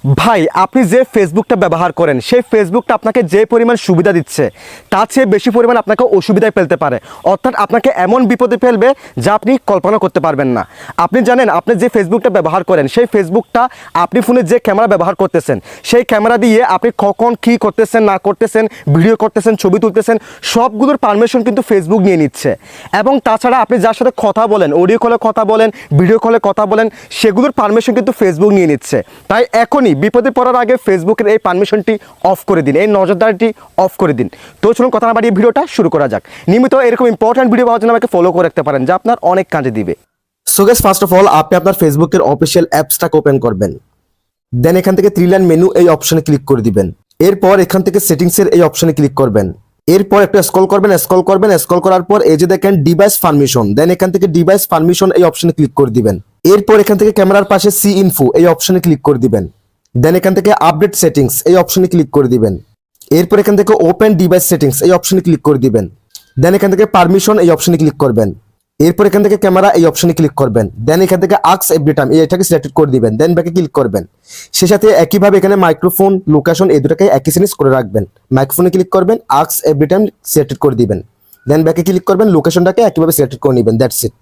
ভাই আপনি যে ফেসবুকটা ব্যবহার করেন সেই ফেসবুকটা আপনাকে যে পরিমাণ সুবিধা দিচ্ছে তার চেয়ে বেশি পরিমাণ আপনাকে অসুবিধায় ফেলতে পারে, অর্থাৎ আপনাকে এমন বিপদে ফেলবে যা আপনি কল্পনা করতে পারবেন না। আপনি জানেন আপনি যে ফেসবুকটা ব্যবহার করেন সেই ফেসবুকটা আপনি ফোনে যে ক্যামেরা ব্যবহার করতেছেন সেই ক্যামেরা দিয়ে আপনি কখন কী করতেছেন না করতেছেন, ভিডিও করতেছেন, ছবি তুলতেছেন, সবগুলোর পারমিশন কিন্তু ফেসবুক নিয়ে নিচ্ছে। এবং তাছাড়া আপনি যার সাথে কথা বলেন, অডিও কলে কথা বলেন, ভিডিও কলে কথা বলেন, সেগুলোর পারমিশন কিন্তু ফেসবুক নিয়ে নিচ্ছে। তাই এখনই বিপদে পড়ার আগে ফেসবুকের এই পারমিশনটি অফ করে দিন, এই নজরদারিটি অফ করে দিন। তো চলুন কথা না বাড়িয়ে ভিডিওটা শুরু করা যাক। নিয়মিত এরকম ইম্পর্টেন্ট ভিডিও পাওয়ার জন্য আমাকে ফলো করে রাখতে পারেন, যা আপনার অনেক কাজে দিবে। So guys, first of all আপনি আপনার ফেসবুকের অফিসিয়াল অ্যাপসটাকে ওপেন করবেন। দেন এখান থেকে থ্রি লাইন মেনু এই অপশনে ক্লিক করে দিবেন। এরপর এখান থেকে সেটিংসের এই অপশনে ক্লিক করবেন। এরপর একটু স্ক্রল করার পর এই যে দেখেন ডিভাইস পারমিশন, দেন এখান থেকে ডিভাইস পারমিশন এই অপশনে ক্লিক করে দিবেন। এরপর এখান থেকে ক্যামেরার পাশে সি ইনফো এই অপশনে ক্লিক করে দিবেন। দেন এখান থেকে আপডেট সেটিংস এই অপশনে ক্লিক করে দিবেন। এরপর এখান থেকে ওপেন ডিভাইস সেটিংস এই অপশনে ক্লিক করে দিবেন। দেন এখান থেকে পারমিশন এই অপশনে ক্লিক করবেন। এরপর এখান থেকে ক্যামেরা এই অপশনে ক্লিক করবেন। দেন এখান থেকে আক্স এভরি টাইম এটাকে সিলেক্ট করে দিবেন। দেন ব্যাকে ক্লিক করবেন। সে সাথে একইভাবে এখানে মাইক্রোফোন, লোকেশন এই দুটাকে একই জিনিস করে রাখবেন। মাইক্রোফোনে ক্লিক করবেন, আক্স এভরি টাইম সিলেক্ট করে দিবেন। দেন ব্যাকে ক্লিক করবেন, লোকেশনটাকে একইভাবে সিলেক্ট করে নেবেন। That's it.